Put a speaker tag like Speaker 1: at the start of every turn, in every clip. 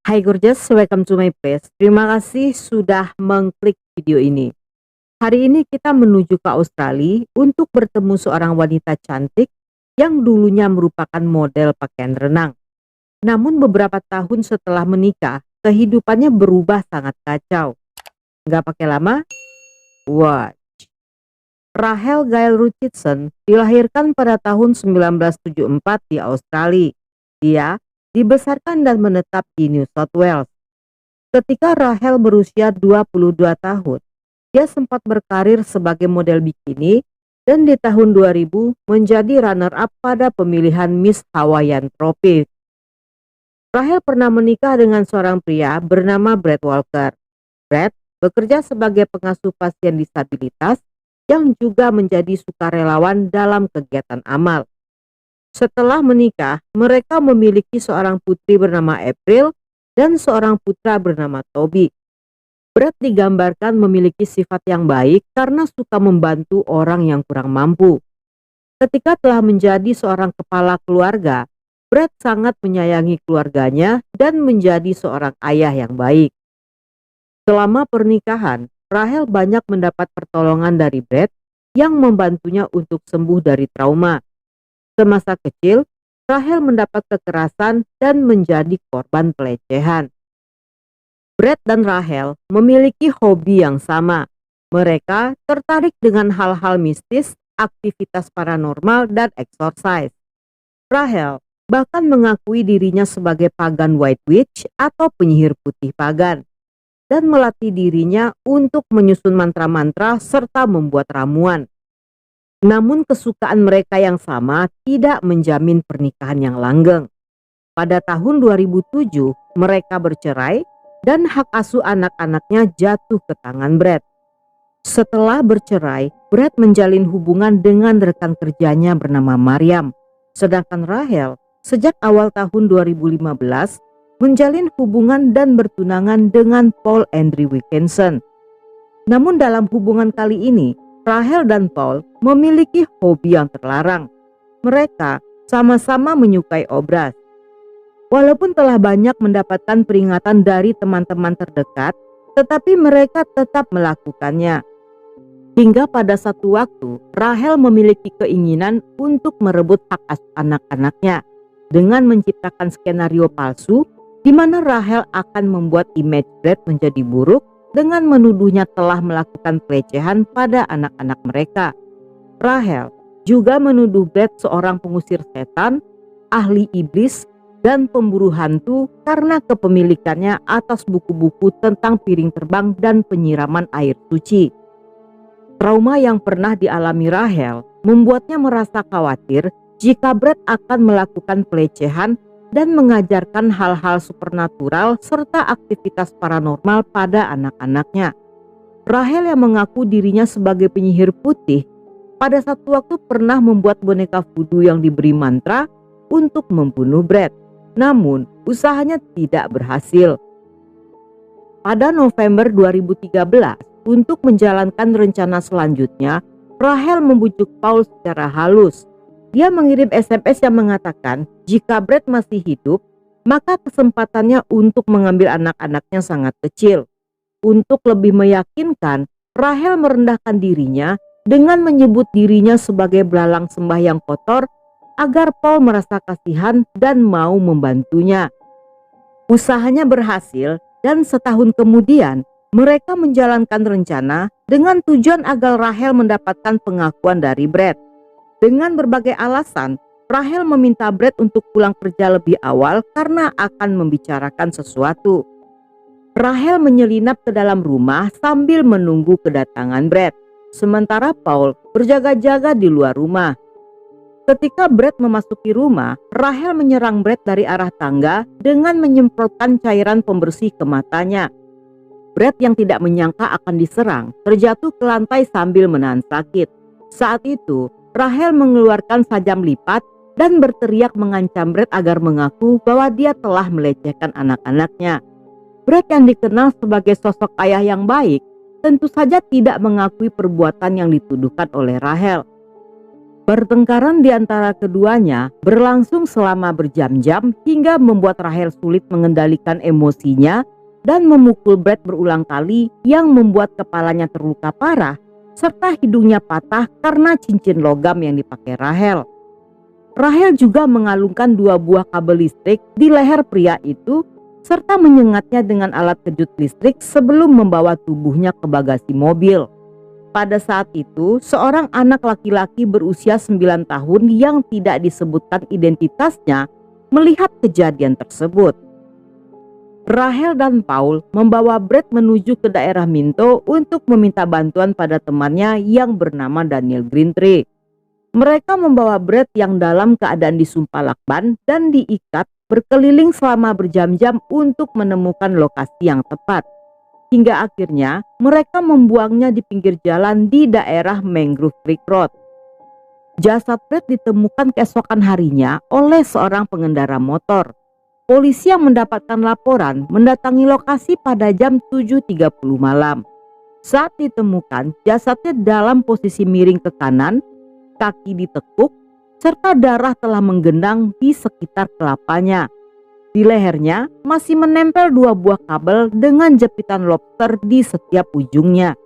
Speaker 1: Hai Gorgeous, welcome to my page. Terima kasih sudah mengklik video ini. Hari ini kita menuju ke Australia untuk bertemu seorang wanita cantik yang dulunya merupakan model pakaian renang. Namun beberapa tahun setelah menikah, kehidupannya berubah sangat kacau. Nggak pakai lama, wah. Rachel Gail Richardson dilahirkan pada tahun 1974 di Australia. Dia dibesarkan dan menetap di New South Wales. Ketika Rachel berusia 22 tahun, dia sempat berkarir sebagai model bikini dan di tahun 2000 menjadi runner-up pada pemilihan Miss Hawaiian Tropic. Rachel pernah menikah dengan seorang pria bernama Brad Walker. Brad bekerja sebagai pengasuh pasien disabilitas yang juga menjadi sukarelawan dalam kegiatan amal. Setelah menikah, mereka memiliki seorang putri bernama April dan seorang putra bernama Toby. Brad digambarkan memiliki sifat yang baik karena suka membantu orang yang kurang mampu. Ketika telah menjadi seorang kepala keluarga, Brad sangat menyayangi keluarganya dan menjadi seorang ayah yang baik. Selama pernikahan, Rachel banyak mendapat pertolongan dari Brad yang membantunya untuk sembuh dari trauma. Semasa kecil, Rachel mendapat kekerasan dan menjadi korban pelecehan. Brad dan Rachel memiliki hobi yang sama. Mereka tertarik dengan hal-hal mistis, aktivitas paranormal, dan exorcise. Rachel bahkan mengakui dirinya sebagai pagan white witch atau penyihir putih pagan dan melatih dirinya untuk menyusun mantra-mantra serta membuat ramuan. Namun kesukaan mereka yang sama tidak menjamin pernikahan yang langgeng. Pada tahun 2007 mereka bercerai dan hak asuh anak-anaknya jatuh ke tangan Brad. Setelah bercerai, Brad menjalin hubungan dengan rekan kerjanya bernama Mariam. Sedangkan Rachel sejak awal tahun 2015 menjalin hubungan dan bertunangan dengan Paul Andrew Wilkinson. Namun dalam hubungan kali ini, Rachel dan Paul memiliki hobi yang terlarang. Mereka sama-sama menyukai obras. Walaupun telah banyak mendapatkan peringatan dari teman-teman terdekat, tetapi mereka tetap melakukannya. Hingga pada satu waktu, Rachel memiliki keinginan untuk merebut hak asuh anak-anaknya dengan menciptakan skenario palsu di mana Rachel akan membuat image Brad menjadi buruk dengan menuduhnya telah melakukan pelecehan pada anak-anak mereka. Rachel juga menuduh Brad seorang pengusir setan, ahli iblis, dan pemburu hantu karena kepemilikannya atas buku-buku tentang piring terbang dan penyiraman air suci. Trauma yang pernah dialami Rachel membuatnya merasa khawatir jika Brad akan melakukan pelecehan dan mengajarkan hal-hal supernatural serta aktivitas paranormal pada anak-anaknya. Rachel yang mengaku dirinya sebagai penyihir putih pada satu waktu pernah membuat boneka voodoo yang diberi mantra untuk membunuh Brad. Namun usahanya tidak berhasil. Pada November 2013, untuk menjalankan rencana selanjutnya, Rachel membujuk Paul secara halus. Dia mengirim SMS yang mengatakan jika Brad masih hidup, maka kesempatannya untuk mengambil anak-anaknya sangat kecil. Untuk lebih meyakinkan, Rachel merendahkan dirinya dengan menyebut dirinya sebagai belalang sembahyang kotor agar Paul merasa kasihan dan mau membantunya. Usahanya berhasil dan setahun kemudian mereka menjalankan rencana dengan tujuan agar Rachel mendapatkan pengakuan dari Brad. Dengan berbagai alasan, Rachel meminta Brad untuk pulang kerja lebih awal karena akan membicarakan sesuatu. Rachel menyelinap ke dalam rumah sambil menunggu kedatangan Brad. Sementara Paul berjaga-jaga di luar rumah. Ketika Brad memasuki rumah, Rachel menyerang Brad dari arah tangga dengan menyemprotkan cairan pembersih ke matanya. Brad yang tidak menyangka akan diserang terjatuh ke lantai sambil menahan sakit. Saat itu, Rachel mengeluarkan sajam lipat dan berteriak mengancam Brad agar mengaku bahwa dia telah melecehkan anak-anaknya. Brad yang dikenal sebagai sosok ayah yang baik tentu saja tidak mengakui perbuatan yang dituduhkan oleh Rachel. Pertengkaran di antara keduanya berlangsung selama berjam-jam hingga membuat Rahel sulit mengendalikan emosinya dan memukul Brett berulang kali yang membuat kepalanya terluka parah serta hidungnya patah karena cincin logam yang dipakai Rahel. Rahel juga mengalungkan 2 buah kabel listrik di leher pria itu serta menyengatnya dengan alat kejut listrik sebelum membawa tubuhnya ke bagasi mobil. Pada saat itu, seorang anak laki-laki berusia 9 tahun yang tidak disebutkan identitasnya melihat kejadian tersebut. Rahel dan Paul membawa Brett menuju ke daerah Minto untuk meminta bantuan pada temannya yang bernama Daniel Greentree. Mereka membawa Brett yang dalam keadaan disumpah lakban dan diikat berkeliling selama berjam-jam untuk menemukan lokasi yang tepat. Hingga akhirnya mereka membuangnya di pinggir jalan di daerah Mangrove Creek Road. Jasad Brett ditemukan keesokan harinya oleh seorang pengendara motor. Polisi yang mendapatkan laporan mendatangi lokasi pada jam 7.30 malam. Saat ditemukan, jasadnya dalam posisi miring ke kanan, kaki ditekuk, serta darah telah menggenang di sekitar kelapanya. Di lehernya masih menempel 2 buah kabel dengan jepitan lobster di setiap ujungnya.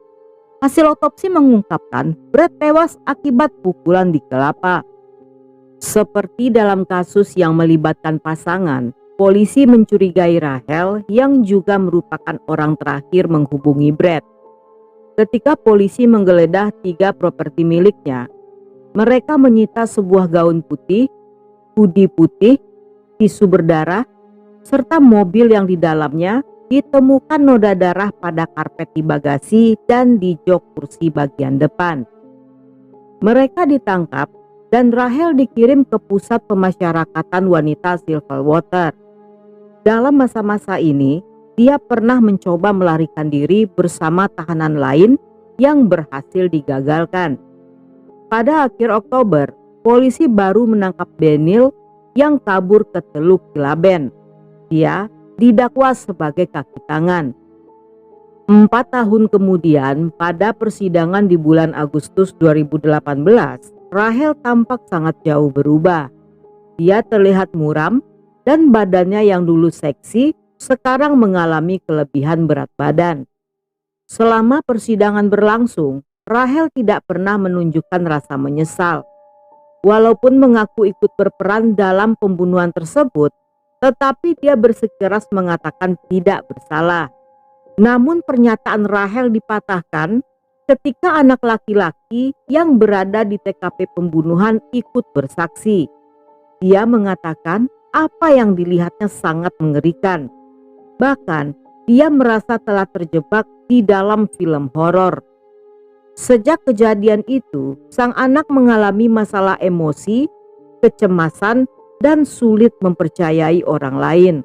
Speaker 1: Hasil otopsi mengungkapkan Brett tewas akibat pukulan di kelapa. Seperti dalam kasus yang melibatkan pasangan, polisi mencurigai Rahel yang juga merupakan orang terakhir menghubungi Brett. Ketika polisi menggeledah 3 properti miliknya, mereka menyita sebuah gaun putih, hoodie putih, tisu berdarah, serta mobil yang di dalamnya ditemukan noda darah pada karpet di bagasi dan di jok kursi bagian depan. Mereka ditangkap dan Rahel dikirim ke pusat pemasyarakatan wanita Silverwater. Dalam masa-masa ini, dia pernah mencoba melarikan diri bersama tahanan lain yang berhasil digagalkan. Pada akhir Oktober, polisi baru menangkap Daniel yang kabur ke Teluk Gilaben. Dia didakwa sebagai kaki tangan. 4 tahun kemudian, pada persidangan di bulan Agustus 2018, Rahel tampak sangat jauh berubah. Dia terlihat muram dan badannya yang dulu seksi sekarang mengalami kelebihan berat badan. Selama persidangan berlangsung, Rahel tidak pernah menunjukkan rasa menyesal. Walaupun mengaku ikut berperan dalam pembunuhan tersebut, tetapi dia bersikeras mengatakan tidak bersalah. Namun pernyataan Rahel dipatahkan ketika anak laki-laki yang berada di TKP pembunuhan ikut bersaksi. Dia mengatakan apa yang dilihatnya sangat mengerikan. Bahkan dia merasa telah terjebak di dalam film horor. Sejak kejadian itu, sang anak mengalami masalah emosi, kecemasan, dan sulit mempercayai orang lain.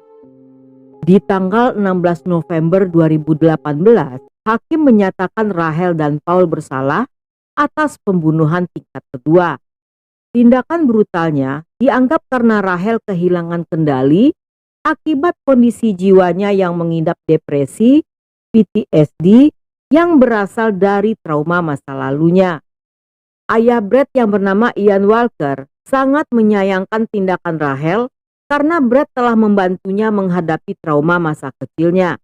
Speaker 1: Di tanggal 16 November 2018, hakim menyatakan Rahel dan Paul bersalah atas pembunuhan tingkat kedua. Tindakan brutalnya dianggap karena Rahel kehilangan kendali akibat kondisi jiwanya yang mengidap depresi, PTSD yang berasal dari trauma masa lalunya. Ayah Brett yang bernama Ian Walker sangat menyayangkan tindakan Rahel karena Brett telah membantunya menghadapi trauma masa kecilnya.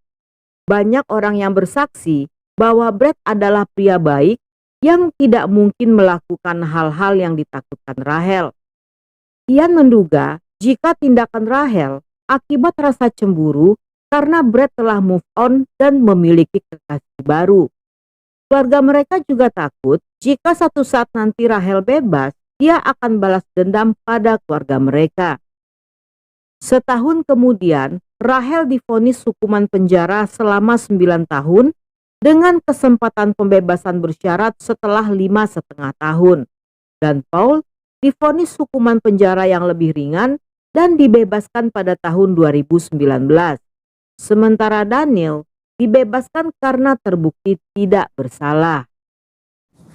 Speaker 1: Banyak orang yang bersaksi bahwa Brett adalah pria baik yang tidak mungkin melakukan hal-hal yang ditakutkan Rahel. Ian menduga jika tindakan Rahel akibat rasa cemburu karena Brett telah move on dan memiliki kekasih baru. Keluarga mereka juga takut jika satu saat nanti Rahel bebas, dia akan balas dendam pada keluarga mereka. Setahun kemudian, Rahel divonis hukuman penjara selama 9 tahun dengan kesempatan pembebasan bersyarat setelah 5,5 tahun. Dan Paul divonis hukuman penjara yang lebih ringan dan dibebaskan pada tahun 2019. Sementara Daniel dibebaskan karena terbukti tidak bersalah.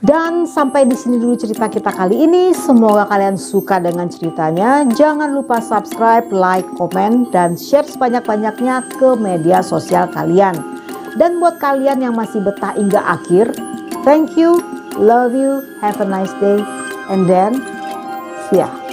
Speaker 2: Dan sampai di sini dulu cerita kita kali ini. Semoga kalian suka dengan ceritanya. Jangan lupa subscribe, like, komen, dan share sebanyak-banyaknya ke media sosial kalian. Dan buat kalian yang masih betah hingga akhir, thank you, love you, have a nice day. and then see ya.